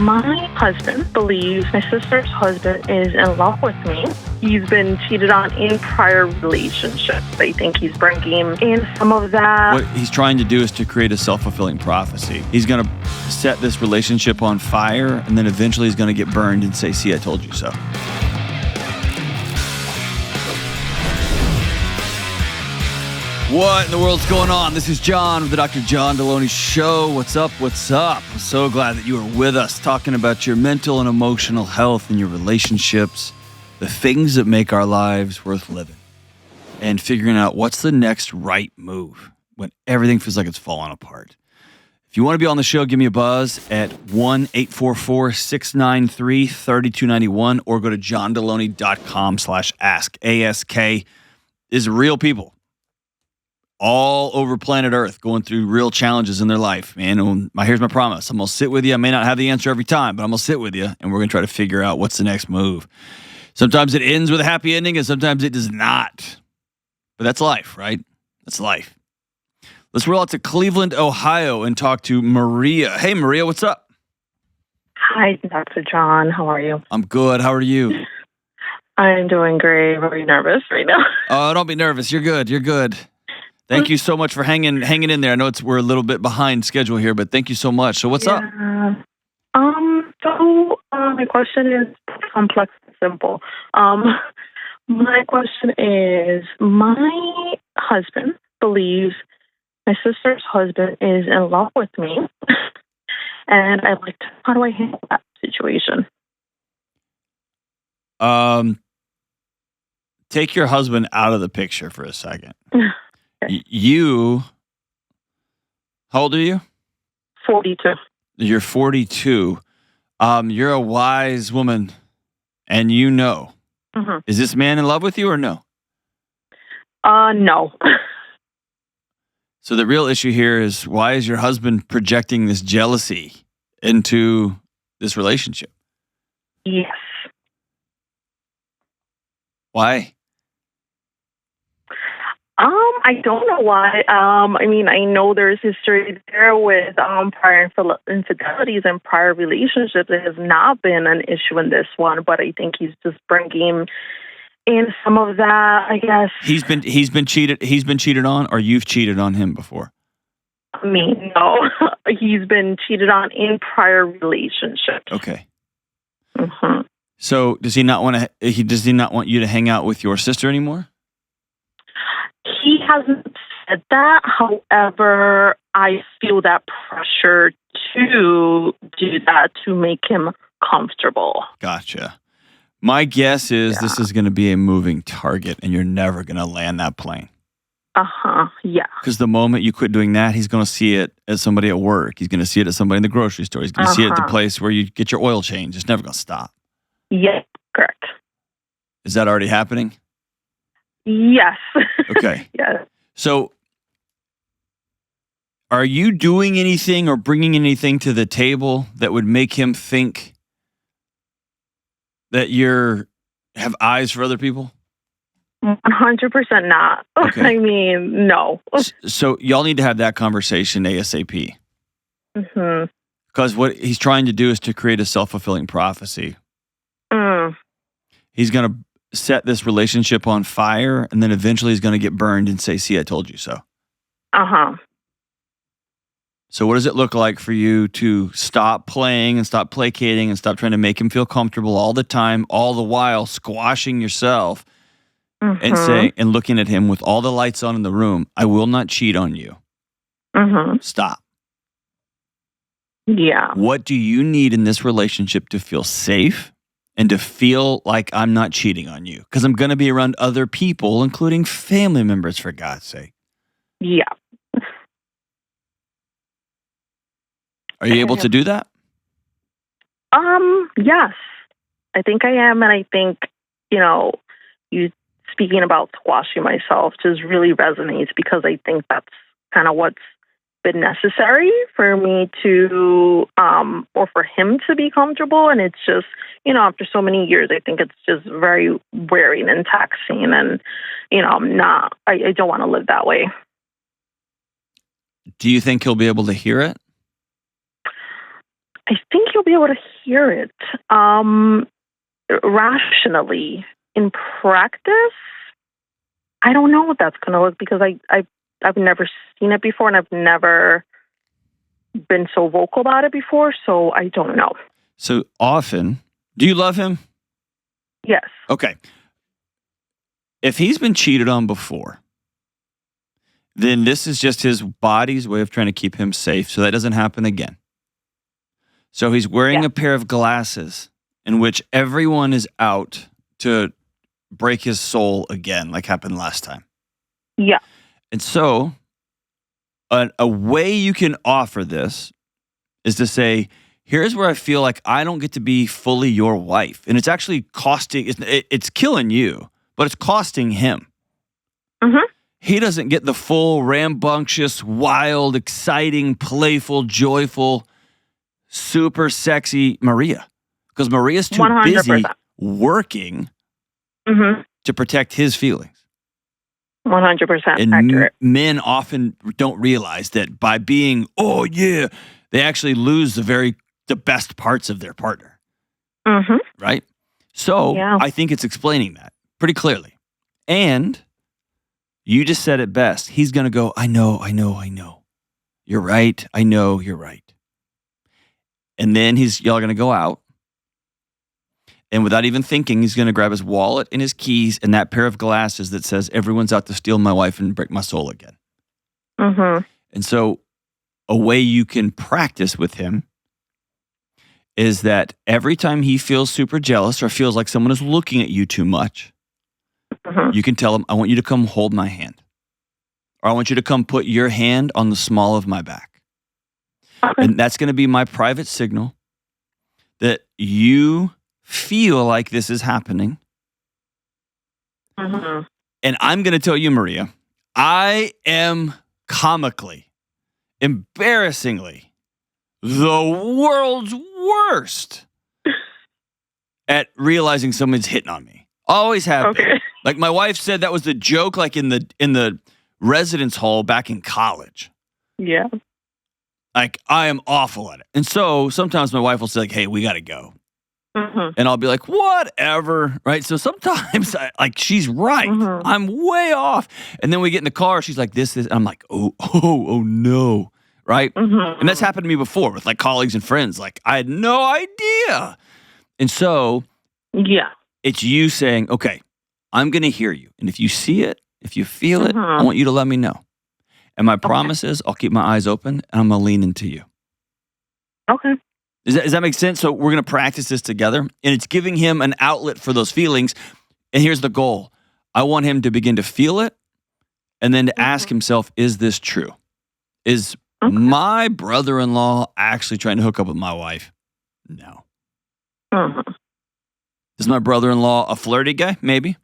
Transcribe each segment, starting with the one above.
My husband believes my sister's husband is in love with me. He's been cheated on in prior relationships. I think he's bringing in some of that. What he's trying to do is to create a self-fulfilling prophecy. He's going to set this relationship on fire, and then eventually he's going to get burned and say, "See, I told you so." What in the world's going on? This is John with the Dr. John Delony Show. What's up? What's up? I'm so glad that you are with us talking about your mental and emotional health and your relationships, the things that make our lives worth living, and figuring out what's the next right move when everything feels like it's falling apart. If you want to be on the show, give me a buzz at 1-844-693-3291 or go to johndelony.com/ask. ASK is real people all over planet Earth going through real challenges in their life, man. And here's my promise. I'm going to sit with you. I may not have the answer every time, but I'm going to sit with you, and we're going to try to figure out what's the next move. Sometimes it ends with a happy ending, and sometimes it does not. But that's life, right? That's life. Let's roll out to Cleveland, Ohio, and talk to Maria. Hey, Maria, what's up? Hi, Dr. John. How are you? I'm good. How are you? I'm doing great. Very nervous right now. Oh, don't be nervous. You're good. You're good. Thank you so much for hanging in there. I know we're a little bit behind schedule here, but thank you so much. So what's up? My question is complex and simple. My question is, my husband believes my sister's husband is in love with me, and I'd like to, how do I handle that situation? Take your husband out of the picture for a second. Okay. How old are you? 42. You're 42. You're a wise woman, and you know. Mm-hmm. Is this man in love with you or no? No. So the real issue here is, why is your husband projecting this jealousy into this relationship? Yes. Why? I don't know why. I know there's history there with prior infidelities and prior relationships. It has not been an issue in this one, but I think he's just bringing in some of that, I guess. He's been cheated on, or you've cheated on him before? No. He's been cheated on in prior relationships. Okay. Mm-hmm. So does he not want you to hang out with your sister anymore? He hasn't said that. However, I feel that pressure to do that to make him comfortable. Gotcha. My guess is This is going to be a moving target, and you're never going to land that plane. Yeah. Because the moment you quit doing that, he's going to see it as somebody at work. He's going to see it as somebody in the grocery store. He's going to see it at the place where you get your oil change. It's never going to stop. Yes, correct. Is that already happening? Yes. Okay. Yes. So, are you doing anything or bringing anything to the table that would make him think that have eyes for other people? 100% not. Okay. No. So y'all need to have that conversation ASAP. Mm-hmm. Because what he's trying to do is to create a self-fulfilling prophecy. He's going to set this relationship on fire, and then eventually he's going to get burned and say, "See, I told you so." So what does it look like for you to stop playing and stop placating and stop trying to make him feel comfortable all the time, all the while squashing yourself, and looking at him with all the lights on in the room? I will not cheat on you. Stop. Yeah. What do you need in this relationship to feel safe and to feel like I'm not cheating on you? Because I'm going to be around other people, including family members, for God's sake. Yeah. Are you able to do that? Yes. I think I am, and I think, you speaking about squashing myself just really resonates, because I think that's kind of what's been necessary for me to, or for him to be comfortable. And it's just, after so many years, I think it's just very wearing and taxing. And, I don't want to live that way. Do you think he'll be able to hear it? I think he'll be able to hear it rationally. In practice, I don't know what that's going to look, because I've never seen it before, and I've never been so vocal about it before, so I don't know. So often, do you love him? Yes. Okay. If he's been cheated on before, then this is just his body's way of trying to keep him safe so that doesn't happen again. So he's wearing a pair of glasses in which everyone is out to break his soul again, like happened last time. Yeah. And so a way you can offer this is to say, here's where I feel like I don't get to be fully your wife. And it's actually costing, it's killing you, but it's costing him. Mm-hmm. He doesn't get the full, rambunctious, wild, exciting, playful, joyful, super sexy Maria. Because Maria's too 100%. busy working to protect his feelings. 100% And accurate. men often don't realize that by being, oh yeah, they actually lose the best parts of their partner. Mm-hmm. Right? So I think it's explaining that pretty clearly. And you just said it best. He's going to go, I know. You're right. I know you're right. And then y'all going to go out. And without even thinking, he's going to grab his wallet and his keys and that pair of glasses that says, everyone's out to steal my wife and break my soul again. Mm-hmm. And so a way you can practice with him is that every time he feels super jealous or feels like someone is looking at you too much, you can tell him, I want you to come hold my hand. Or I want you to come put your hand on the small of my back. Okay. And that's going to be my private signal that you feel like this is happening. And I'm going to tell you, Maria, I am comically, embarrassingly, the world's worst at realizing someone's hitting on me. Always have been. Like my wife said that was the joke, like in the residence hall back in college. Yeah. Like I am awful at it. And so sometimes my wife will say like, hey, we got to go. And I'll be like, whatever. Right. So sometimes she's right. I'm way off. And then we get in the car. She's like, this is, I'm like, oh no. Right. And that's happened to me before with like colleagues and friends. Like I had no idea. And so it's you saying, okay, I'm going to hear you. And if you see it, if you feel it, I want you to let me know. And my promise is I'll keep my eyes open and I'm going to lean into you. Okay. Does that make sense? So we're going to practice this together, and it's giving him an outlet for those feelings. And here's the goal. I want him to begin to feel it and then to ask himself, is this true? Is my brother-in-law actually trying to hook up with my wife? No. Is my brother-in-law a flirty guy? Maybe.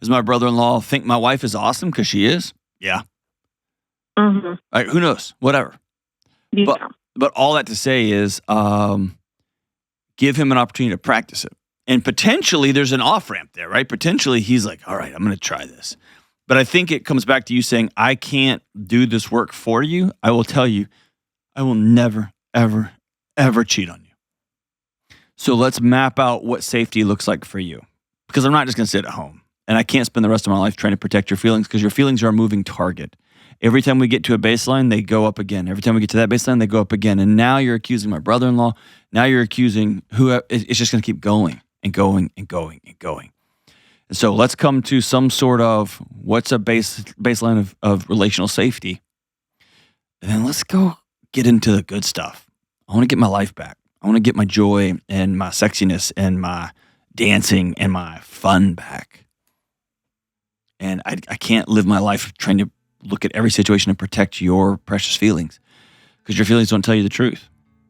Does my brother-in-law think my wife is awesome because she is? Yeah. Like, who knows? Whatever. Yeah. But all that to say is give him an opportunity to practice it. And potentially there's an off-ramp there, right? Potentially he's like, all right, I'm going to try this. But I think it comes back to you saying, I can't do this work for you. I will tell you, I will never, ever, ever cheat on you. So let's map out what safety looks like for you. Because I'm not just going to sit at home. And I can't spend the rest of my life trying to protect your feelings because your feelings are a moving target. Every time we get to a baseline, they go up again. Every time we get to that baseline, they go up again. And now you're accusing my brother-in-law. Now you're accusing it's just going to keep going and going and going and going. And so let's come to some sort of what's a baseline of relational safety. And then let's go get into the good stuff. I want to get my life back. I want to get my joy and my sexiness and my dancing and my fun back. And I can't live my life trying to look at every situation and protect your precious feelings because your feelings don't tell you the truth.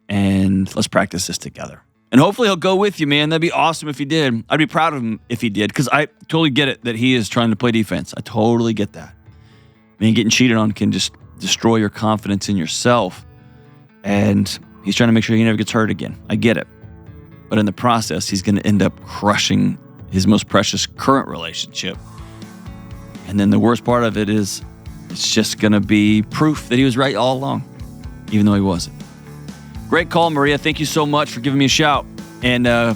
And let's practice this together. And hopefully he'll go with you, man. That'd be awesome if he did. I'd be proud of him if he did because I totally get it that he is trying to play defense. I totally get that. I mean, getting cheated on can just destroy your confidence in yourself. And he's trying to make sure he never gets hurt again. I get it. But in the process, he's going to end up crushing his most precious current relationship. And then the worst part of it is it's just going to be proof that he was right all along, even though he wasn't. Great call, Maria. Thank you so much for giving me a shout. And I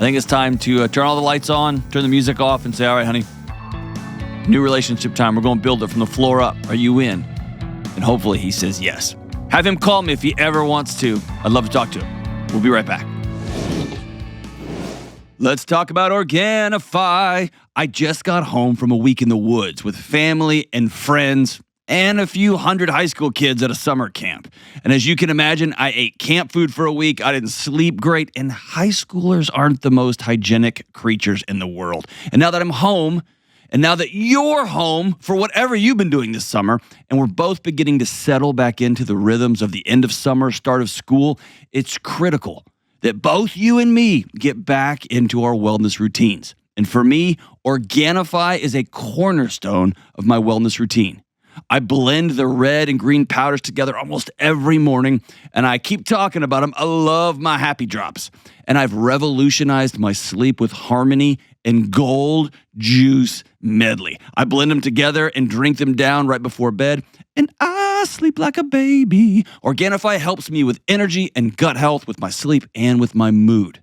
think it's time to turn all the lights on, turn the music off, and say, all right, honey, new relationship time. We're going to build it from the floor up. Are you in? And hopefully he says yes. Have him call me if he ever wants to. I'd love to talk to him. We'll be right back. Let's talk about Organifi. I just got home from a week in the woods with family and friends and a few hundred high school kids at a summer camp. And as you can imagine, I ate camp food for a week. I didn't sleep great. And high schoolers aren't the most hygienic creatures in the world. And now that I'm home, and now that you're home for whatever you've been doing this summer, and we're both beginning to settle back into the rhythms of the end of summer, start of school, it's critical that both you and me get back into our wellness routines. And for me, Organifi is a cornerstone of my wellness routine. I blend the red and green powders together almost every morning, and I keep talking about them. I love my Happy Drops, and I've revolutionized my sleep with Harmony and Gold Juice Medley. I blend them together and drink them down right before bed, and I sleep like a baby. Organifi helps me with energy and gut health, with my sleep, and with my mood.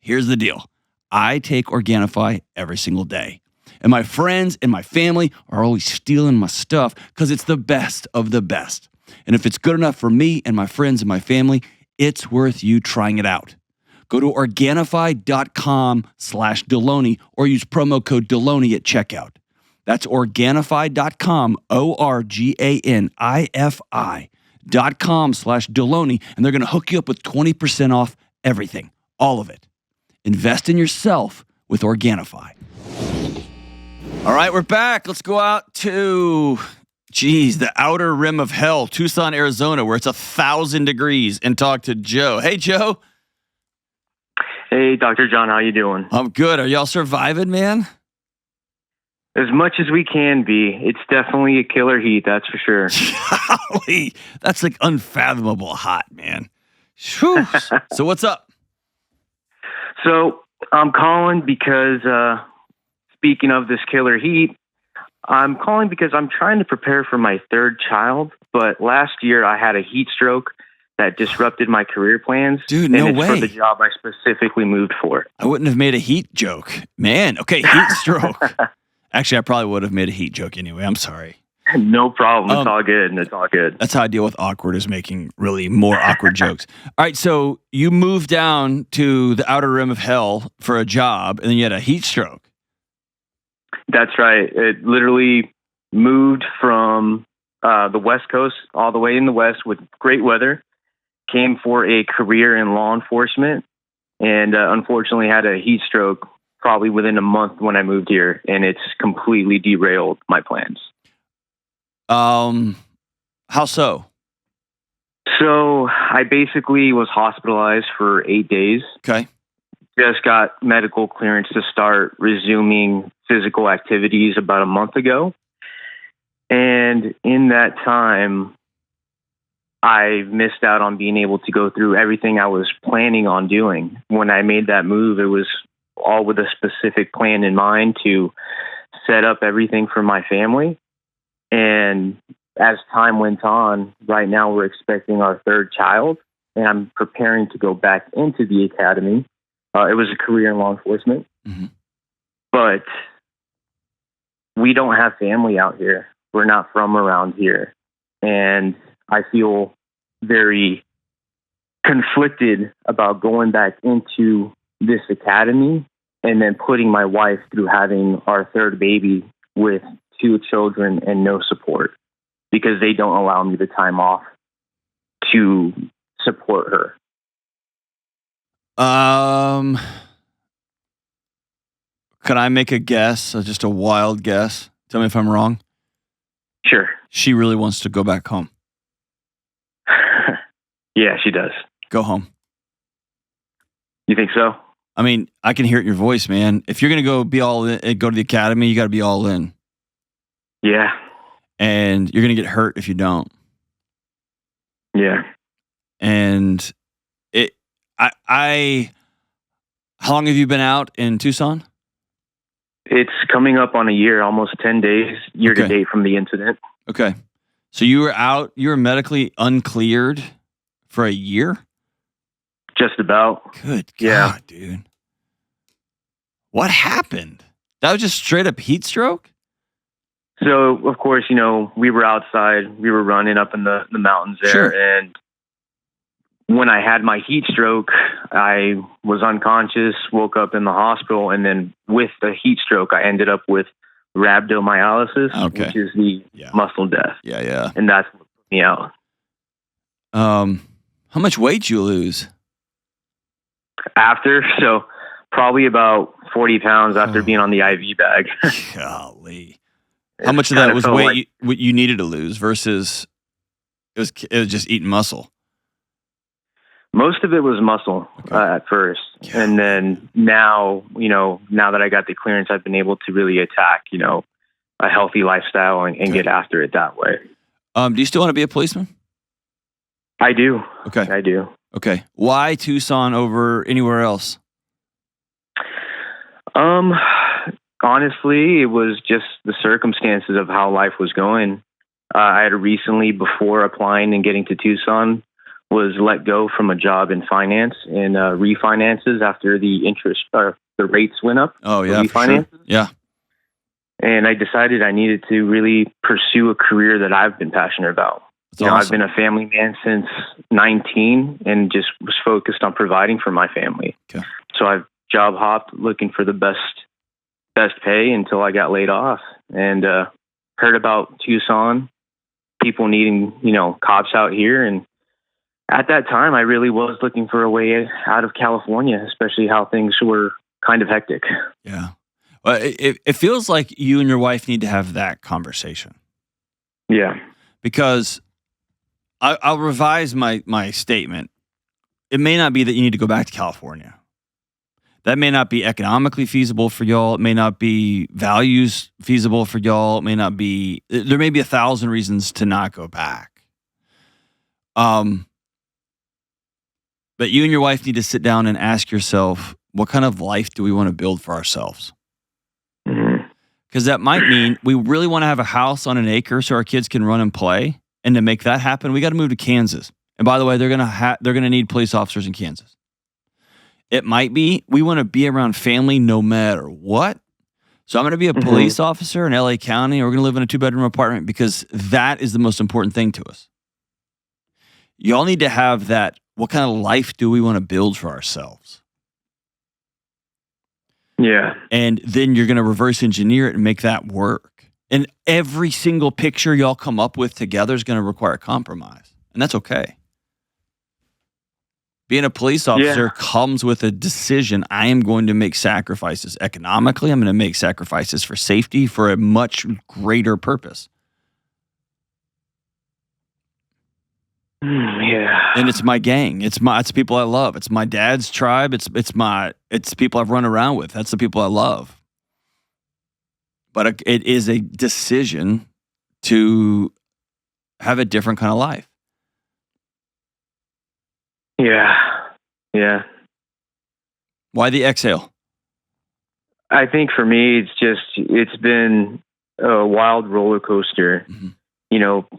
Here's the deal. I take Organifi every single day. And my friends and my family are always stealing my stuff because it's the best of the best. And if it's good enough for me and my friends and my family, it's worth you trying it out. Go to Organifi.com/Delony or use promo code Delony at checkout. That's Organifi.com, Organifi.com/Delony, and they're going to hook you up with 20% off everything, all of it. Invest in yourself with Organifi. All right, we're back. Let's go out to, the outer rim of hell, Tucson, Arizona, where it's 1,000 degrees, and talk to Joe. Hey, Joe. Hey, Dr. John, how you doing? I'm good. Are y'all surviving, man? As much as we can be. It's definitely a killer heat, that's for sure. Golly, that's like unfathomable hot, man. Whew. So what's up? So I'm calling because, speaking of this killer heat, I'm calling because I'm trying to prepare for my third child, but last year I had a heat stroke that disrupted my career plans. Dude, no and it's way. for the job I specifically moved for. I wouldn't have made a heat joke. Man, okay, heat stroke. Actually, I probably would have made a heat joke anyway. I'm sorry. No problem. It's all good, and it's all good. That's how I deal with awkward, is making really more awkward jokes. All right, so you moved down to the outer rim of hell for a job, and then you had a heat stroke. That's right. It literally moved from the West Coast all the way in the West with great weather, came for a career in law enforcement, and unfortunately had a heat stroke probably within a month when I moved here, and it's completely derailed my plans. How so? So I basically was hospitalized for 8 days. Okay. Just got medical clearance to start resuming physical activities about a month ago. And in that time, I missed out on being able to go through everything I was planning on doing. When I made that move, it was all with a specific plan in mind to set up everything for my family. And as time went on, right now we're expecting our third child, and I'm preparing to go back into the academy. It was a career in law enforcement, but we don't have family out here. We're not from around here. And I feel very conflicted about going back into this academy and then putting my wife through having our third baby with 2 children and no support, because they don't allow me the time off to support her. Can I make a guess? Just a wild guess. Tell me if I'm wrong. Sure. She really wants to go back home. Yeah, she does. Go home. You think so? I mean, I can hear it in your voice, man. If you're going to go be all in, go to the academy, you got to be all in. Yeah. And you're going to get hurt if you don't. Yeah. And how long have you been out in Tucson? It's coming up on a year, almost 10 days, year to date from the incident. Okay. So you were out, you were medically uncleared for a year? Just about. Good Yeah. God, dude. What happened? That was just straight up heat stroke? So, of course, we were outside. We were running up in the mountains there. Sure. And when I had my heat stroke, I was unconscious, woke up in the hospital. And then with the heat stroke, I ended up with rhabdomyolysis, which is the muscle death. Yeah. And that's what put me out. How much weight did you lose? After, so probably about 40 pounds after being on the IV bag. Golly. How much of that was weight you needed to lose versus it was just eating muscle? Most of it was muscle at first. Yeah. And then now, now that I got the clearance, I've been able to really attack, a healthy lifestyle and get after it that way. Do you still want to be a policeman? I do. Okay. I do. Okay. Why Tucson over anywhere else? Honestly, it was just the circumstances of how life was going. I had recently, before applying and getting to Tucson, was let go from a job in finance and refinances after the interest or the rates went up. Oh yeah, refinances. For sure. Yeah. And I decided I needed to really pursue a career that I've been passionate about. Awesome. I've been a family man since 19 and just was focused on providing for my family. Okay. So I've job hopped looking for the best pay until I got laid off and heard about Tucson, people needing, cops out here. And at that time, I really was looking for a way out of California, especially how things were kind of hectic. Yeah. Well, it feels like you and your wife need to have that conversation. Yeah. Because I'll revise my statement. It may not be that you need to go back to California. That may not be economically feasible for y'all. It may not be values feasible for y'all. It may not be. There may be 1,000 reasons to not go back. But you and your wife need to sit down and ask yourself, what kind of life do we want to build for ourselves? Because that might mean we really want to have a house on an acre so our kids can run and play. And to make that happen, we got to move to Kansas. And by the way, they're gonna need police officers in Kansas. It might be we want to be around family no matter what. So I'm going to be a police officer in LA County, or we're going to live in a 2-bedroom apartment because that is the most important thing to us. Y'all need to have that. What kind of life do we want to build for ourselves? Yeah. And then you're going to reverse engineer it and make that work. And every single picture y'all come up with together is going to require compromise. And that's okay. Being a police officer comes with a decision. I am going to make sacrifices economically. I'm going to make sacrifices for safety for a much greater purpose. Yeah. And it's my gang. It's people I love. It's my dad's tribe. It's people I've run around with. That's the people I love. But it is a decision to have a different kind of life. Yeah. Why the exhale? I think for me, it's been a wild roller coaster. Mm-hmm.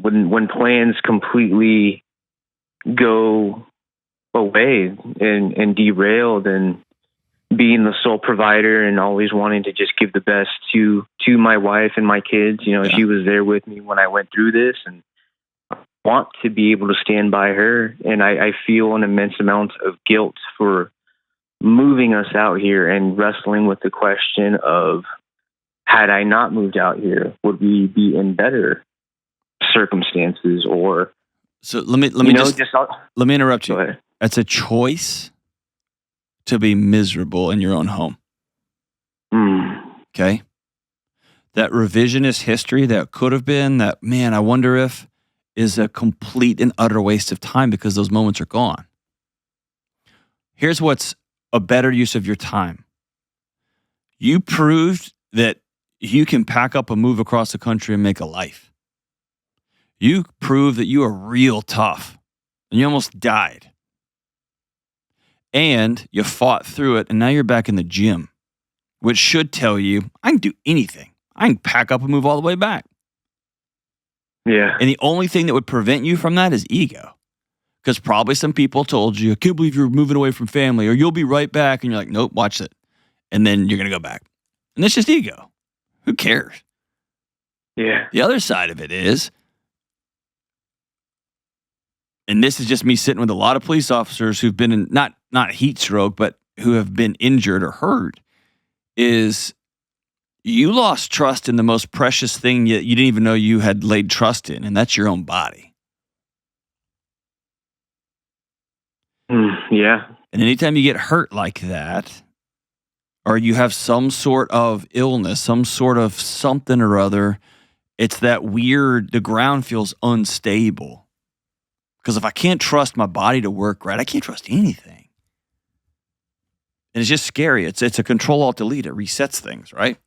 When plans completely go away and derailed, and being the sole provider and always wanting to just give the best to my wife and my kids. She was there with me when I went through this, and want to be able to stand by her. And I feel an immense amount of guilt for moving us out here and wrestling with the question of, had I not moved out here, would we be in better circumstances? Or so let me interrupt you. It's a choice to be miserable in your own home. Okay? That revisionist history that could have been, that, man, I wonder if, is a complete and utter waste of time because those moments are gone. Here's what's a better use of your time. You proved that you can pack up and move across the country and make a life. You proved that you are real tough, and you almost died. And you fought through it, and now you're back in the gym, which should tell you, I can do anything. I can pack up and move all the way back. Yeah. And the only thing that would prevent you from that is ego. Because probably some people told you, I can't believe you're moving away from family, or you'll be right back. And you're like, nope, watch it. And then you're going to go back. And that's just ego. Who cares? Yeah. The other side of it is, and this is just me sitting with a lot of police officers who've been in, not heat stroke, but who have been injured or hurt, is you lost trust in the most precious thing you didn't even know you had laid trust in, and that's your own body. Yeah. And anytime you get hurt like that, or you have some sort of illness, some sort of something or other, it's that weird, the ground feels unstable. Because if I can't trust my body to work right, I can't trust anything. And it's just scary. It's a Control-Alt-Delete. It resets things, right?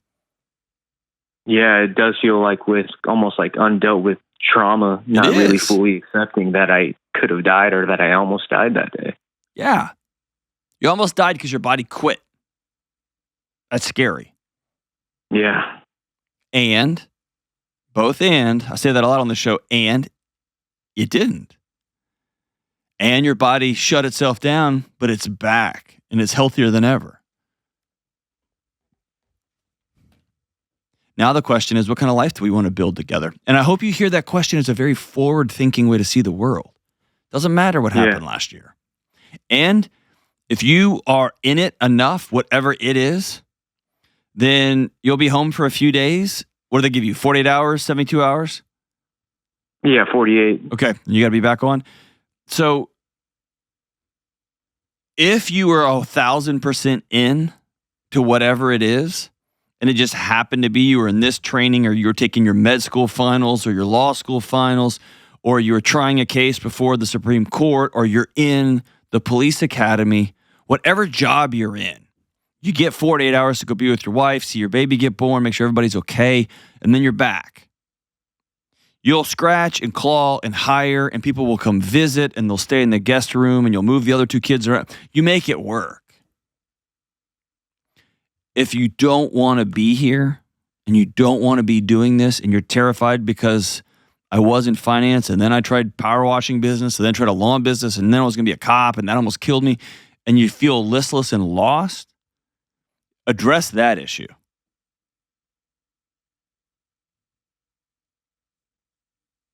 Yeah, it does feel like with almost like undealt with trauma, not really fully accepting that I could have died or that I almost died that day. Yeah. You almost died because your body quit. That's scary. Yeah. And, I say that a lot on the show, and it didn't. And your body shut itself down, but it's back, and it's healthier than ever. Now the question is, what kind of life do we want to build together? And I hope you hear that question as a very forward-thinking way to see the world. Doesn't matter what happened last year. And if you are in it enough, whatever it is, then you'll be home for a few days. What do they give you, 48 hours, 72 hours? Yeah, 48. Okay, you got to be back on. So if you were 1,000% in to whatever it is, and it just happened to be you were in this training, or you were taking your med school finals or your law school finals, or you were trying a case before the Supreme Court, or you're in the police academy, whatever job you're in, you get 48 hours to go be with your wife, see your baby get born, make sure everybody's okay, and then you're back. You'll scratch and claw and hire, and people will come visit, and they'll stay in the guest room, and you'll move the other two kids around. You make it work. If you don't want to be here, and you don't want to be doing this, and you're terrified because I was in finance, and then I tried power washing business, and then tried a lawn business, and then I was going to be a cop, and that almost killed me, and you feel listless and lost, address that issue.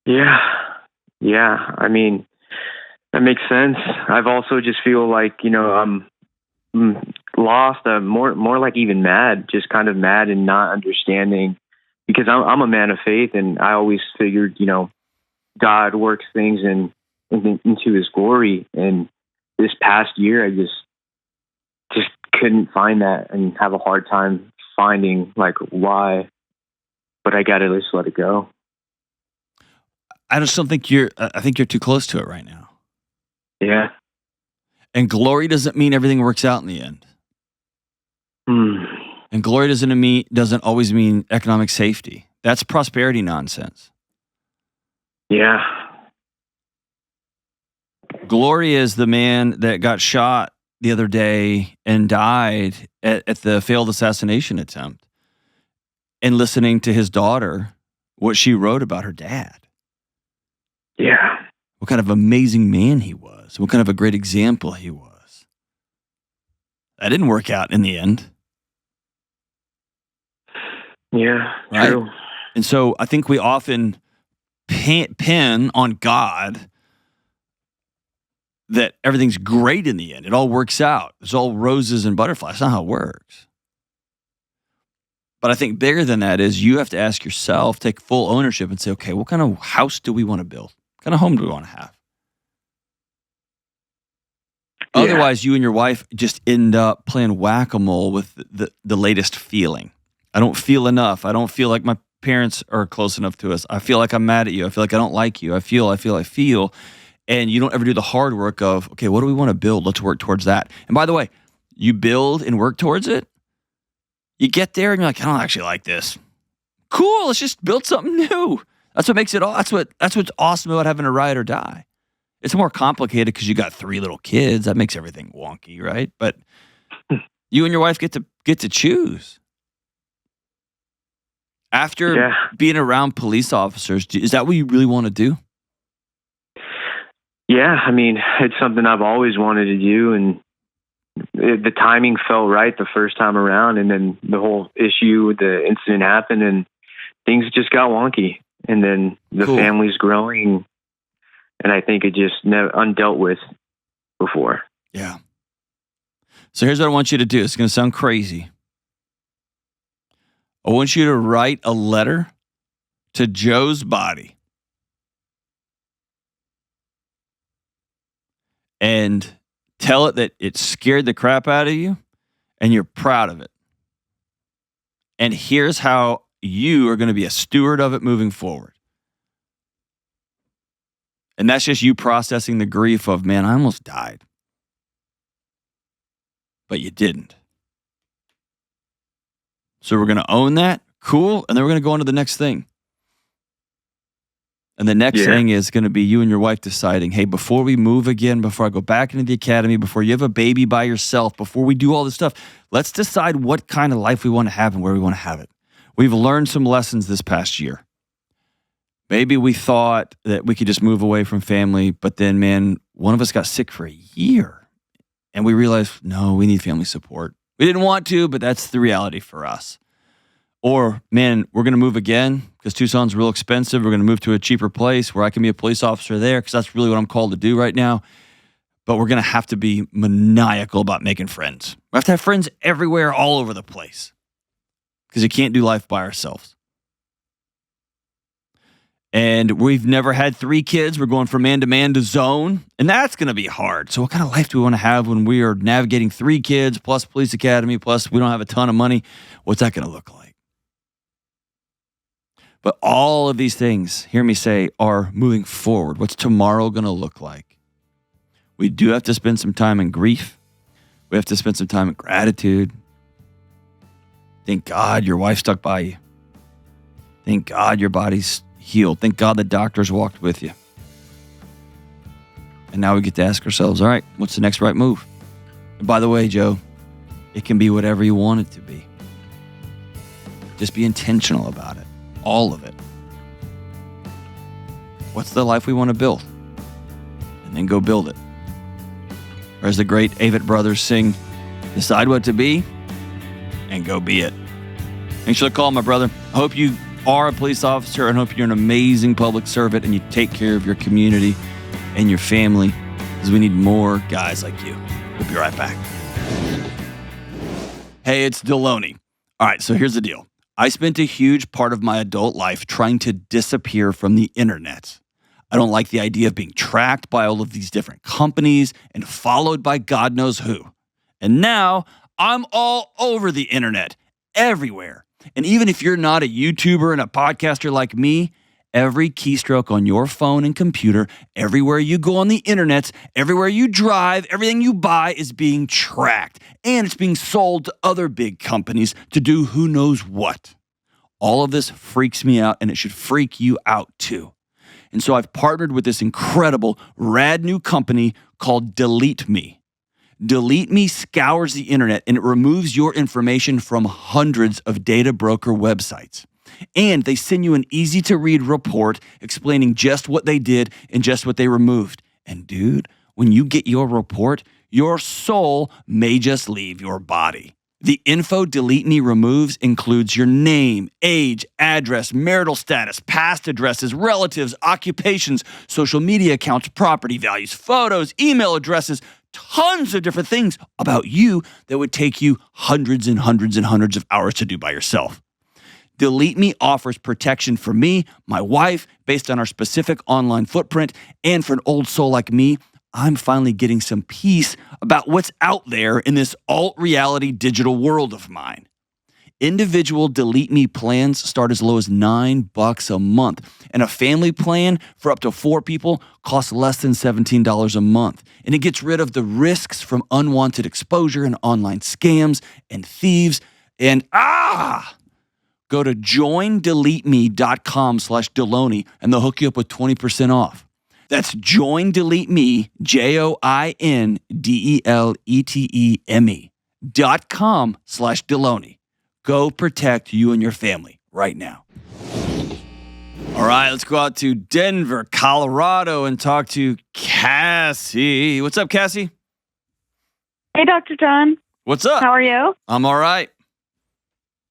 Yeah. Yeah. I mean, that makes sense. I've also just feel like, I'm lost, more like even mad, just kind of mad and not understanding, because I'm a man of faith, and I always figured, God works things into his glory. And this past year, I just couldn't find that, and have a hard time finding like why, but I got to just let it go. I just don't think I think you're too close to it right now. Yeah. And glory doesn't mean everything works out in the end. And glory doesn't always mean economic safety. That's prosperity nonsense. Yeah. Glory is the man that got shot the other day and died at the failed assassination attempt, and listening to his daughter, what she wrote about her dad. Yeah. What kind of amazing man he was. What kind of a great example he was. That didn't work out in the end. Yeah, right? True. And so I think we often pin on God that everything's great in the end. It all works out. It's all roses and butterflies. That's not how it works. But I think bigger than that is you have to ask yourself, take full ownership and say, okay, what kind of house do we want to build? What kind of home do we want to have? Yeah. Otherwise, you and your wife just end up playing whack-a-mole with the latest feeling. I don't feel enough. I don't feel like my parents are close enough to us. I feel like I'm mad at you. I feel like I don't like you. I feel. And you don't ever do the hard work of, okay, what do we want to build? Let's work towards that. And by the way, you build and work towards it. You get there and you're like, I don't actually like this. Cool, let's just build something new. That's what makes it all. That's what's awesome about having a ride or die. It's more complicated because you got 3 little kids. That makes everything wonky, right? But you and your wife get to choose. After being around police officers, is that what you really want to do? Yeah, I mean, it's something I've always wanted to do, and the timing felt right the first time around, and then the whole issue with the incident happened, and things just got wonky. And then the Cool. family's growing, and I think it just never undealt with before. Yeah. So here's what I want you to do. It's going to sound crazy. I want you to write a letter to Joe's body and tell it that it scared the crap out of you and you're proud of it. And here's how you are going to be a steward of it moving forward. And that's just you processing the grief of, man, I almost died. But you didn't. So we're going to own that. Cool. And then we're going to go on to the next thing. And the next thing is going to be you and your wife deciding, hey, before we move again, before I go back into the academy, before you have a baby by yourself, before we do all this stuff, let's decide what kind of life we want to have and where we want to have it. We've learned some lessons this past year. Maybe we thought that we could just move away from family, but then, man, one of us got sick for a year. And we realized, no, we need family support. We didn't want to, but that's the reality for us. Or, man, we're going to move again because Tucson's real expensive. We're going to move to a cheaper place where I can be a police officer there because that's really what I'm called to do right now. But we're going to have to be maniacal about making friends. We have to have friends everywhere, all over the place because you can't do life by ourselves. And we've never had 3 kids. We're going from man to man to zone. And that's going to be hard. So what kind of life do we want to have when we are navigating 3 kids plus police academy, plus we don't have a ton of money? What's that going to look like? But all of these things, hear me say, are moving forward. What's tomorrow going to look like? We do have to spend some time in grief. We have to spend some time in gratitude. Thank God your wife stuck by you. Thank God your body's healed. Thank God the doctors walked with you. And now we get to ask ourselves, all right, what's the next right move? And by the way, Joe, it can be whatever you want it to be. Just be intentional about it. All of it. What's the life we want to build? And then go build it. Or as the great Avett brothers sing, decide what to be and go be it. Thanks for the call, my brother. I hope you are a police officer and hope you're an amazing public servant and you take care of your community and your family because we need more guys like you. We'll be right back. Hey, it's Delony. All right, so here's the deal. I spent a huge part of my adult life trying to disappear from the internet. I don't like the idea of being tracked by all of these different companies and followed by God knows who. And now I'm all over the internet, everywhere. And even if you're not a YouTuber and a podcaster like me, every keystroke on your phone and computer, everywhere you go on the internet, everywhere you drive, everything you buy is being tracked. And it's being sold to other big companies to do who knows what. All of this freaks me out, and it should freak you out too. And so I've partnered with this incredible, rad new company called Delete Me. Delete Me scours the internet, and it removes your information from hundreds of data broker websites. And they send you an easy-to-read report explaining just what they did and just what they removed. And dude, when you get your report, your soul may just leave your body. The info Delete Me removes includes your name, age, address, marital status, past addresses, relatives, occupations, social media accounts, property values, photos, email addresses, tons of different things about you that would take you hundreds and hundreds and hundreds of hours to do by yourself. Delete Me offers protection for me, my wife, based on our specific online footprint, and for an old soul like me, I'm finally getting some peace about what's out there in this alt-reality digital world of mine. Individual Delete Me plans start as low as $9 a month, and a family plan for up to 4 people costs less than $17 a month. And it gets rid of the risks from unwanted exposure and online scams and thieves. And go to joindeleteme.com/Delony, and they'll hook you up with 20% off. That's joindeleteme, joindeleteme.com/Delony. Go protect you and your family right now. All right, let's go out to Denver, Colorado, and talk to Cassie. What's up, Cassie? Hey, Dr. John. What's up? How are you? I'm all right.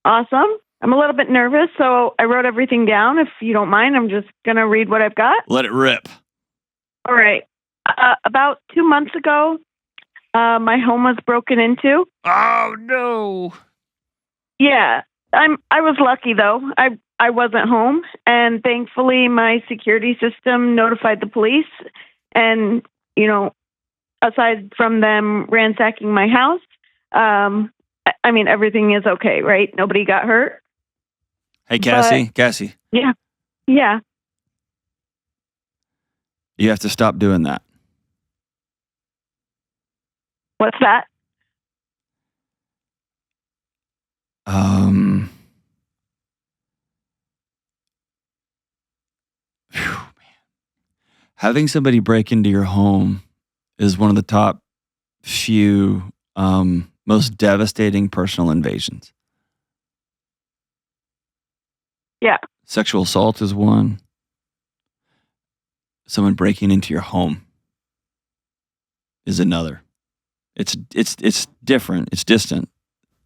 Awesome. I'm a little bit nervous, so I wrote everything down. If you don't mind, I'm just going to read what I've got. Let it rip. All right. About 2 months ago, my home was broken into. Oh, no. Yeah. I was lucky, though. I wasn't home, and thankfully my security system notified the police. And, aside from them ransacking my house, I mean, everything is okay, right? Nobody got hurt. Hey, Cassie. But, Cassie. Yeah. Yeah. You have to stop doing that. What's that? Man. Having somebody break into your home is one of the top few most devastating personal invasions. Yeah. Sexual assault is one. Someone breaking into your home is another. It's different. It's distant.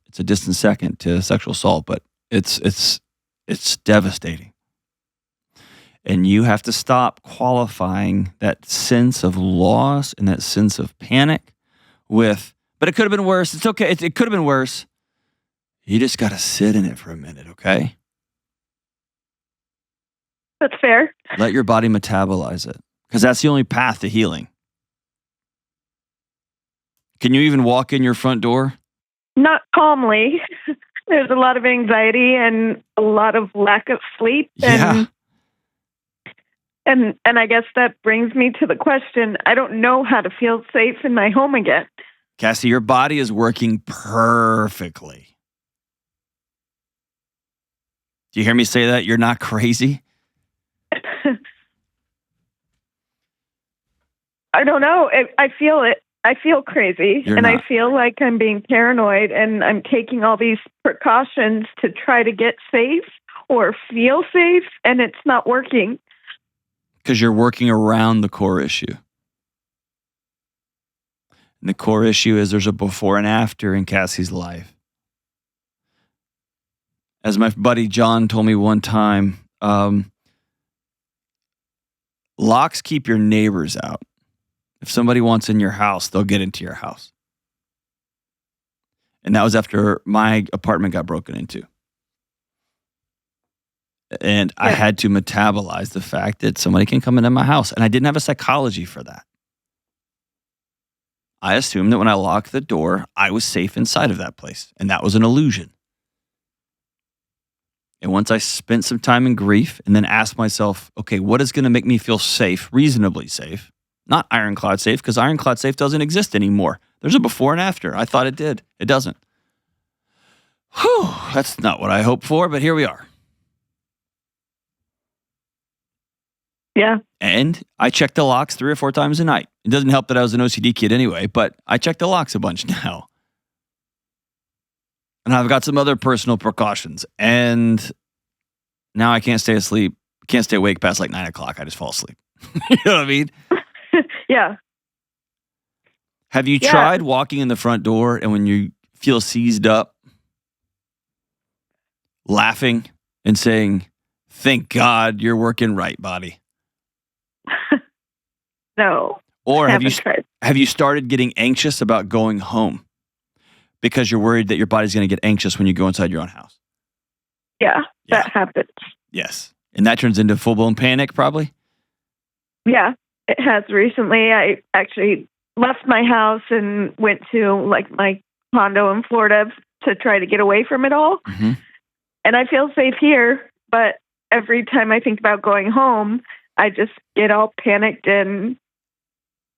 It's a distant second to sexual assault, but it's devastating. And you have to stop qualifying that sense of loss and that sense of panic with, but it could have been worse. It's okay. It could have been worse. You just got to sit in it for a minute, okay? That's fair. Let your body metabolize it, because that's the only path to healing. Can you even walk in your front door? Not calmly. There's a lot of anxiety and a lot of lack of sleep. Yeah. And I guess that brings me to the question, I don't know how to feel safe in my home again. Cassie, your body is working perfectly. Do you hear me say that? You're not crazy? I don't know. I feel it. I feel crazy. You're and not. I feel like I'm being paranoid and I'm taking all these precautions to try to get safe or feel safe, and it's not working. Because you're working around the core issue. And the core issue is there's a before and after in Cassie's life. As my buddy John told me one time, locks keep your neighbors out. If somebody wants in your house, they'll get into your house. And that was after my apartment got broken into. And I had to metabolize the fact that somebody can come into my house. And I didn't have a psychology for that. I assumed that when I locked the door, I was safe inside of that place. And that was an illusion. And once I spent some time in grief and then asked myself, okay, what is going to make me feel safe, reasonably safe? Not ironclad safe, because ironclad safe doesn't exist anymore. There's a before and after. I thought it did. It doesn't. Whew, that's not what I hoped for, but here we are. Yeah. And I check the locks 3 or 4 times a night. It doesn't help that I was an OCD kid anyway, but I check the locks a bunch now. And I've got some other personal precautions. And now I can't stay awake past like 9 o'clock. I just fall asleep. You know what I mean? Yeah. Have you tried walking in the front door and when you feel seized up, laughing and saying, thank God you're working right, body? No. Or have you started getting anxious about going home because you're worried that your body's going to get anxious when you go inside your own house? Yeah, that happens. Yes. And that turns into full-blown panic probably? Yeah, it has recently. I actually left my house and went to like my condo in Florida to try to get away from it all. Mm-hmm. And I feel safe here, but every time I think about going home, I just get all panicked and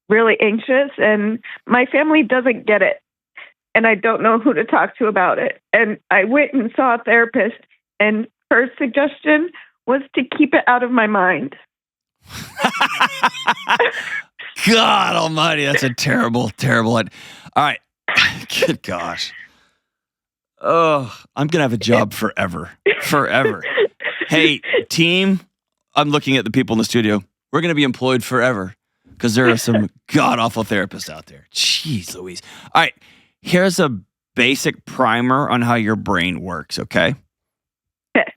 really anxious, and my family doesn't get it. And I don't know who to talk to about it. And I went and saw a therapist, and her suggestion was to keep it out of my mind. God almighty, that's a terrible, terrible. All right. Good gosh. Oh, I'm going to have a job forever. Forever. Hey, team, I'm looking at the people in the studio. We're going to be employed forever because there are some god-awful therapists out there. Jeez Louise. All right, here's a basic primer on how your brain works, okay? Okay.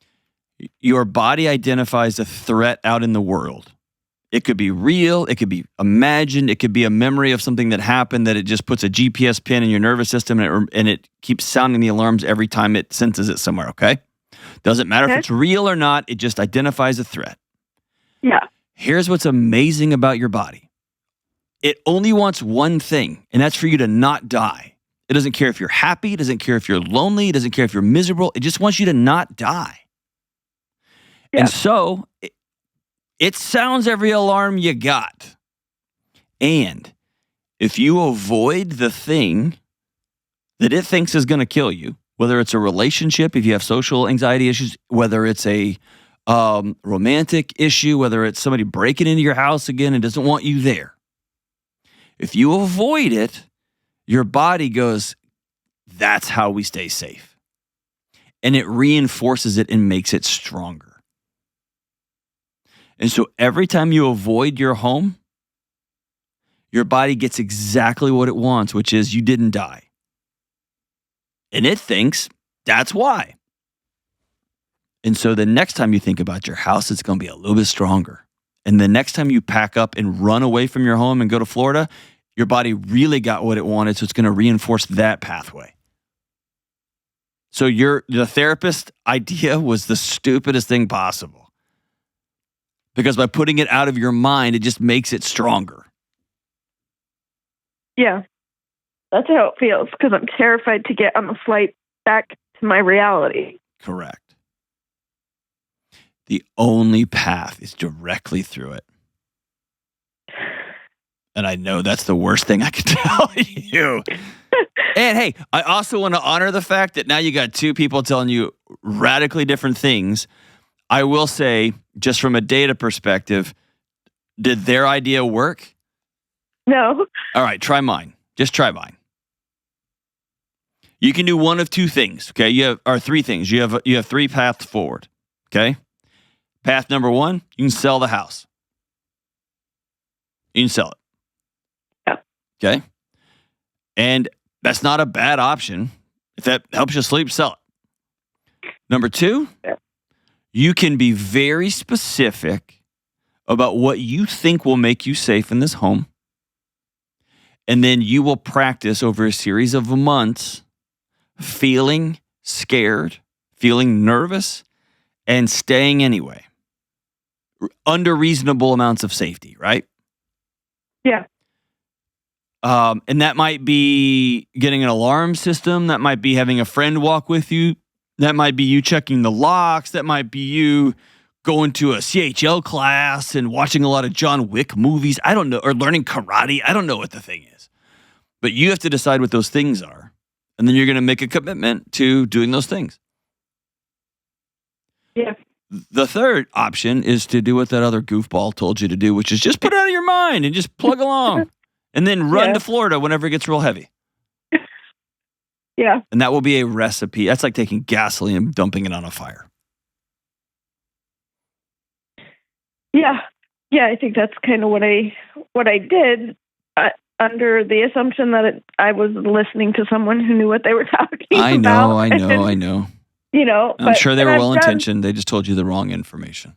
Your body identifies a threat out in the world. It could be real, it could be imagined, it could be a memory of something that happened that it just puts a GPS pin in your nervous system and it keeps sounding the alarms every time it senses it somewhere, okay? Doesn't matter if it's real or not, it just identifies a threat. Yeah. Here's what's amazing about your body. It only wants one thing, and that's for you to not die. It doesn't care if you're happy, it doesn't care if you're lonely, it doesn't care if you're miserable, it just wants you to not die. Yeah. And so it sounds every alarm you got. And if you avoid the thing that it thinks is going to kill you, whether it's a relationship, if you have social anxiety issues, whether it's a romantic issue, whether it's somebody breaking into your house again and doesn't want you there. If you avoid it, your body goes, that's how we stay safe. And it reinforces it and makes it stronger. And so every time you avoid your home, your body gets exactly what it wants, which is you didn't die. And it thinks that's why. And so the next time you think about your house, it's going to be a little bit stronger. And the next time you pack up and run away from your home and go to Florida, your body really got what it wanted, so it's going to reinforce that pathway. So the therapist idea was the stupidest thing possible. Because by putting it out of your mind, it just makes it stronger. Yeah. That's how it feels, because I'm terrified to get on the flight back to my reality. Correct. The only path is directly through it. And I know that's the worst thing I could tell you. And hey, I also want to honor the fact that now you got two people telling you radically different things. I will say, just from a data perspective, did their idea work? No. All right, try mine. Just try mine. You can do one of two things, okay? Or three things. You have three paths forward, okay? Path number one, you can sell the house. You can sell it. Yeah. Okay? And that's not a bad option. If that helps you sleep, sell it. Number two, you can be very specific about what you think will make you safe in this home. And then you will practice over a series of months feeling scared, feeling nervous, and staying anyway. Under reasonable amounts of safety, right? Yeah. And that might be getting an alarm system. That might be having a friend walk with you. That might be you checking the locks. That might be you going to a CHL class and watching a lot of John Wick movies. I don't know. Or learning karate. I don't know what the thing is. But you have to decide what those things are. And then you're going to make a commitment to doing those things. Yeah. The third option is to do what that other goofball told you to do, which is just put it out of your mind and just plug along. And then run to Florida whenever it gets real heavy. Yeah. And that will be a recipe. That's like taking gasoline and dumping it on a fire. Yeah. Yeah, I think that's kind of what I did under the assumption that I was listening to someone who knew what they were talking about. I know. You know, I'm sure they were well-intentioned. They just told you the wrong information.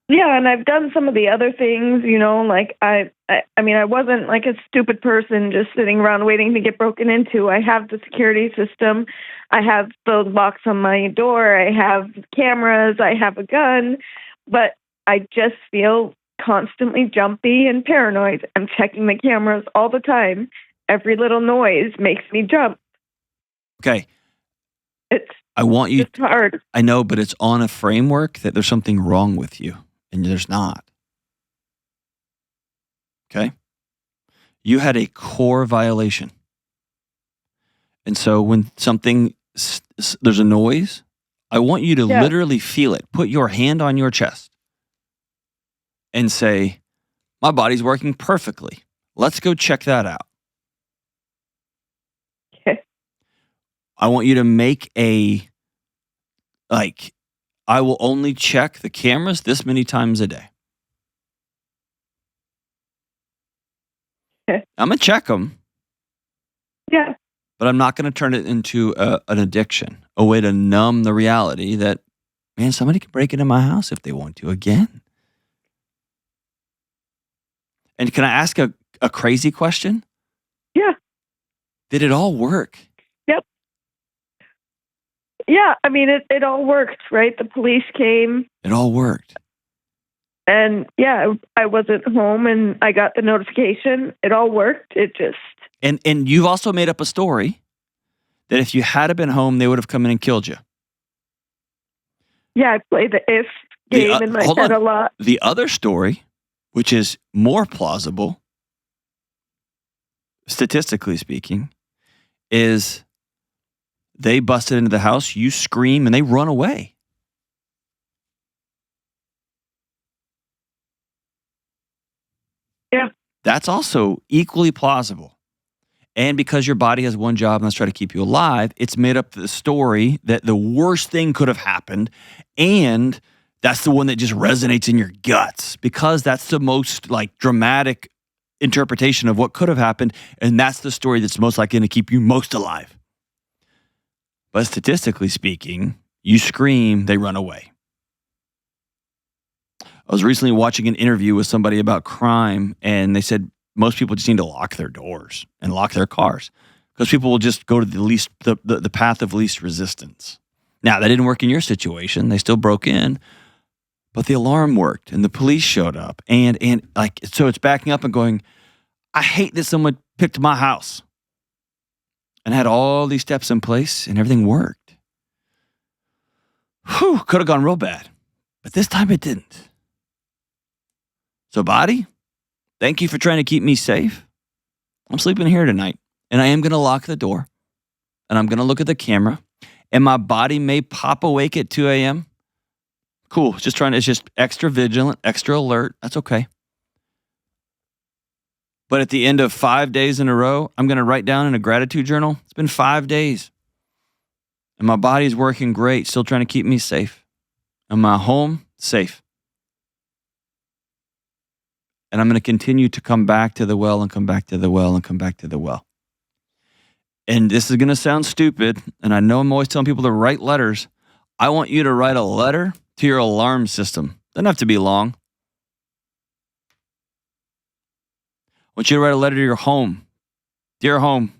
Yeah, and I've done some of the other things, you know, like I mean, I wasn't like a stupid person just sitting around waiting to get broken into. I have the security system. I have the locks on my door. I have cameras. I have a gun. But I just feel constantly jumpy and paranoid. I'm checking the cameras all the time. Every little noise makes me jump. Okay. It's hard. I know, but it's on a framework that there's something wrong with you. And there's not. Okay? You had a core violation. And so when there's a noise, I want you to literally feel it. Put your hand on your chest and say, my body's working perfectly. Let's go check that out. Okay. I want you to make I will only check the cameras this many times a day. I'm going to check them. Yeah. But I'm not going to turn it into an addiction, a way to numb the reality that, man, somebody can break into my house if they want to again. And can I ask a crazy question? Yeah. Did it all work? Yep. Yeah, I mean, it all worked, right? The police came. It all worked. And yeah, I wasn't home and I got the notification. It all worked. It just... And you've also made up a story that if you had been home, they would have come in and killed you. Yeah, I play the if game in my head a lot. The other story, which is more plausible, statistically speaking, is they busted into the house, you scream, and they run away. Yeah. That's also equally plausible. And because your body has one job and that's try to keep you alive, it's made up the story that the worst thing could have happened. And that's the one that just resonates in your guts because that's the most like dramatic interpretation of what could have happened. And that's the story that's most likely to keep you most alive. But statistically speaking, you scream, they run away. I was recently watching an interview with somebody about crime, and they said most people just need to lock their doors and lock their cars because people will just go to the path of least resistance. Now, that didn't work in your situation. They still broke in, but the alarm worked and the police showed up. And like, so it's backing up and going, I hate that someone picked my house and had all these steps in place and everything worked. Whew, could have gone real bad, but this time it didn't. So body, thank you for trying to keep me safe. I'm sleeping here tonight, and I am going to lock the door, and I'm going to look at the camera, and my body may pop awake at 2 a.m. Cool. It's just extra vigilant, extra alert. That's okay. But at the end of 5 days in a row, I'm going to write down in a gratitude journal, it's been 5 days, and my body's working great, still trying to keep me safe, and my home safe. And I'm going to continue to come back to the well and come back to the well and come back to the well. And this is going to sound stupid, and I know I'm always telling people to write letters. I want you to write a letter to your alarm system. Doesn't have to be long. I want you to write a letter to your home. Dear home,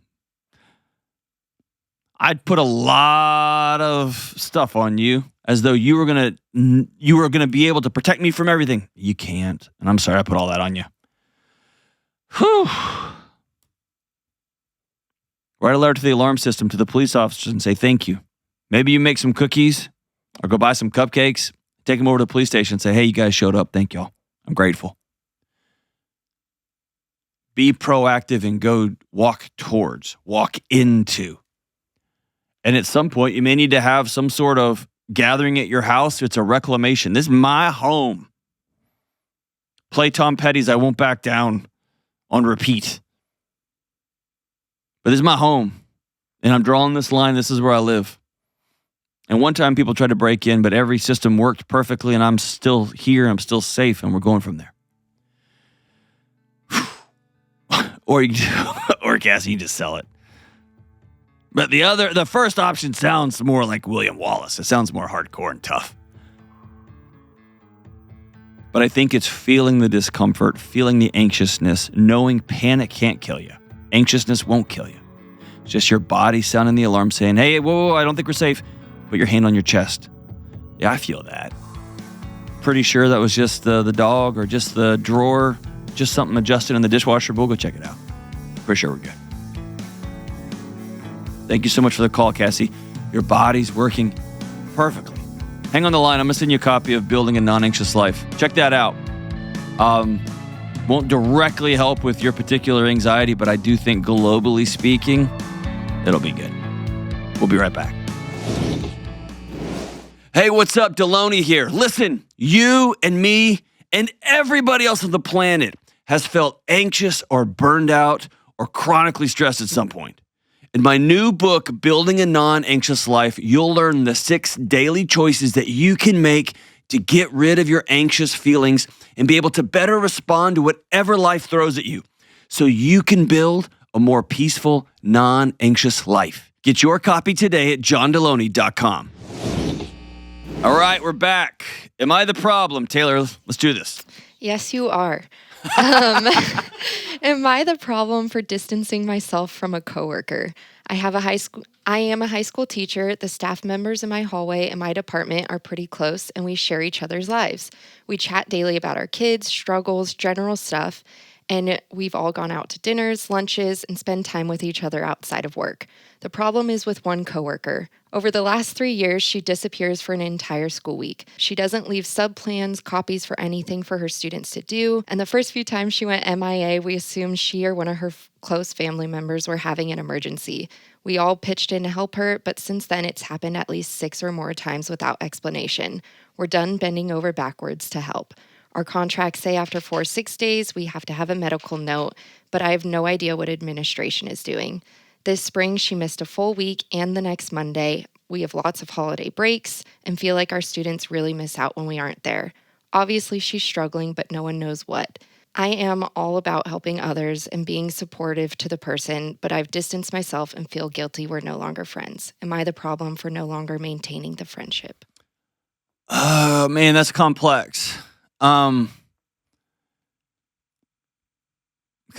I'd put a lot of stuff on you as though you were gonna be able to protect me from everything. You can't. And I'm sorry I put all that on you. Whew. Write a letter to the alarm system, to the police officers, and say thank you. Maybe you make some cookies or go buy some cupcakes, take them over to the police station and say, hey, you guys showed up. Thank y'all. I'm grateful. Be proactive and go walk into. And at some point, you may need to have some sort of gathering at your house. It's a reclamation. This is my home. Play Tom Petty's I Won't Back Down on repeat. But this is my home. And I'm drawing this line. This is where I live. And one time people tried to break in, but every system worked perfectly, and I'm still here. I'm still safe, and we're going from there. Or Cassie, you just sell it. But the first option sounds more like William Wallace. It sounds more hardcore and tough. But I think it's feeling the discomfort, feeling the anxiousness, knowing panic can't kill you. Anxiousness won't kill you. It's just your body sounding the alarm saying, hey, whoa, I don't think we're safe. Put your hand on your chest. Yeah, I feel that. Pretty sure that was just the dog or just the drawer, just something adjusted in the dishwasher. We'll go check it out. Pretty sure we're good. Thank you so much for the call, Cassie. Your body's working perfectly. Hang on the line. I'm going to send you a copy of Building a Non-Anxious Life. Check that out. Won't directly help with your particular anxiety, but I do think globally speaking, it'll be good. We'll be right back. Hey, what's up? Delony here. Listen, you and me and everybody else on the planet has felt anxious or burned out or chronically stressed at some point. In my new book, Building a Non-Anxious Life, you'll learn the 6 daily choices that you can make to get rid of your anxious feelings and be able to better respond to whatever life throws at you. so you can build a more peaceful, non-anxious life. Get your copy today at johndelony.com. All right, we're back. Am I the problem? Taylor, let's do this. Yes, you are. Am I the problem for distancing myself from a coworker? I am a high school teacher. The staff members in my hallway and my department are pretty close, and we share each other's lives. We chat daily about our kids, struggles, general stuff, and we've all gone out to dinners, lunches, and spend time with each other outside of work. The problem is with one coworker. Over the last 3 years, she disappears for an entire school week. She doesn't leave sub-plans, copies for anything for her students to do, and the first few times she went MIA, we assumed she or one of her close family members were having an emergency. We all pitched in to help her, but since then it's happened at least 6 or more times without explanation. We're done bending over backwards to help. Our contracts say after 4 or 6 days, we have to have a medical note, but I have no idea what administration is doing. This spring, she missed a full week and the next Monday. We have lots of holiday breaks and feel like our students really miss out when we aren't there. Obviously, she's struggling, but no one knows what. I am all about helping others and being supportive to the person, but I've distanced myself and feel guilty we're no longer friends. Am I the problem for no longer maintaining the friendship? Oh, man, that's complex. Because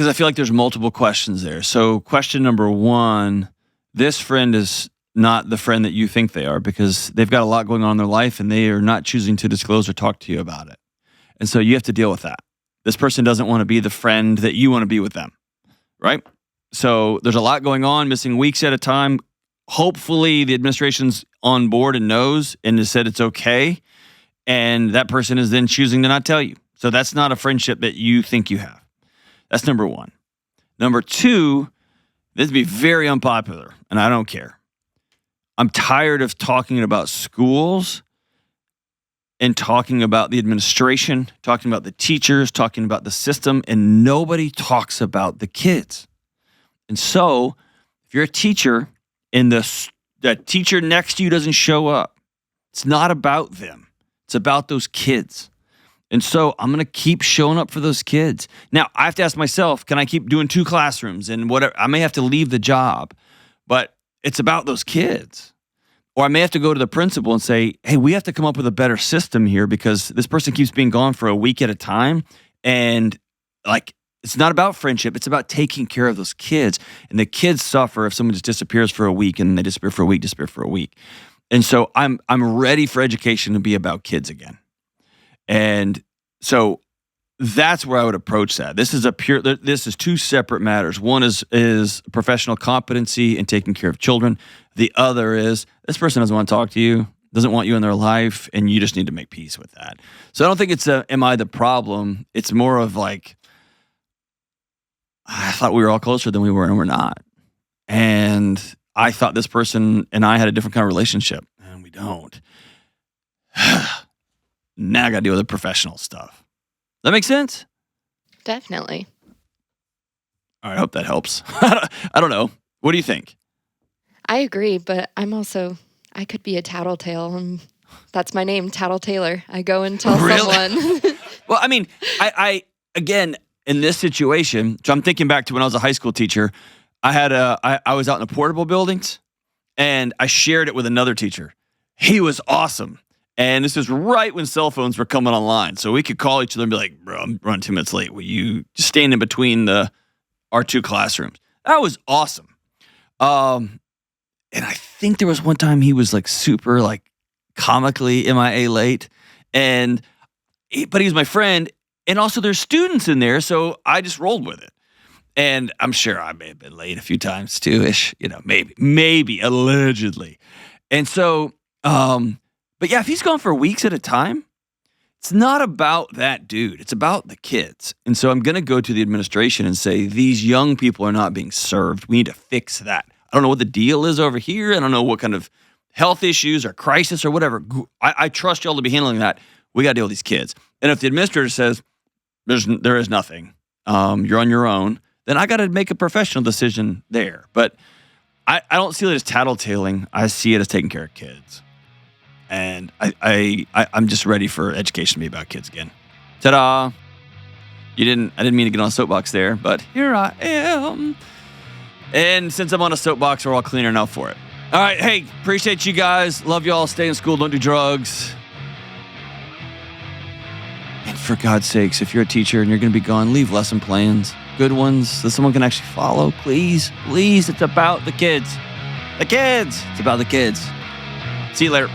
I feel like there's multiple questions there. So question number one, this friend is not the friend that you think they are because they've got a lot going on in their life and they are not choosing to disclose or talk to you about it. And so you have to deal with that. This person doesn't want to be the friend that you want to be with them, right? So there's a lot going on, missing weeks at a time. Hopefully the administration's on board and knows and has said it's okay. And that person is then choosing to not tell you. So that's not a friendship that you think you have. That's number one. Number two, this would be very unpopular, and I don't care. I'm tired of talking about schools and talking about the administration, talking about the teachers, talking about the system, and nobody talks about the kids. And so if you're a teacher and the teacher next to you doesn't show up, it's not about them. It's about those kids. And so I'm going to keep showing up for those kids. Now, I have to ask myself, can I keep doing 2 classrooms and whatever? I may have to leave the job, but it's about those kids. Or I may have to go to the principal and say, hey, we have to come up with a better system here because this person keeps being gone for a week at a time. And like, it's not about friendship. It's about taking care of those kids. And the kids suffer if someone just disappears for a week and they disappear for a week. And so I'm ready for education to be about kids again. And so that's where I would approach that. This is 2 separate matters. One is professional competency and taking care of children. The other is this person doesn't want to talk to you, doesn't want you in their life, and you just need to make peace with that. So I don't think it's am I the problem? It's more of like, I thought we were all closer than we were, and we're not. And I thought this person and I had a different kind of relationship, and we don't. Now I got to deal with the professional stuff. That make sense? Definitely. All right, I hope that helps. I don't know. What do you think? I agree, but I could be a tattletale. That's my name, Tattletailer. I go and tell someone. Well, I mean, I again, in this situation, so I'm thinking back to when I was a high school teacher, I was out in the portable buildings, and I shared it with another teacher. He was awesome. And this is right when cell phones were coming online. So we could call each other and be like, bro, I'm running 2 minutes late. Will you just stand in between our 2 classrooms? That was awesome. And I think there was one time he was like super like comically MIA late. But he was my friend. And also there's students in there. So I just rolled with it. And I'm sure I may have been late a few times too-ish. Maybe, allegedly. And so, but yeah, if he's gone for weeks at a time, it's not about that dude. It's about the kids. And so I'm going to go to the administration and say, these young people are not being served. We need to fix that. I don't know what the deal is over here. I don't know what kind of health issues or crisis or whatever. I trust y'all to be handling that. We got to deal with these kids. And if the administrator says, there is nothing, you're on your own, then I got to make a professional decision there. But I don't see it as tattletaling. I see it as taking care of kids. And I'm just ready for education to be about kids again. Ta-da! I didn't mean to get on a soapbox there, but here I am. And since I'm on a soapbox, we're all cleaner enough for it. All right. Hey, appreciate you guys. Love y'all. Stay in school. Don't do drugs. And for God's sakes, if you're a teacher and you're going to be gone, leave lesson plans. Good ones that someone can actually follow. Please. Please. It's about the kids. The kids. It's about the kids. See you later.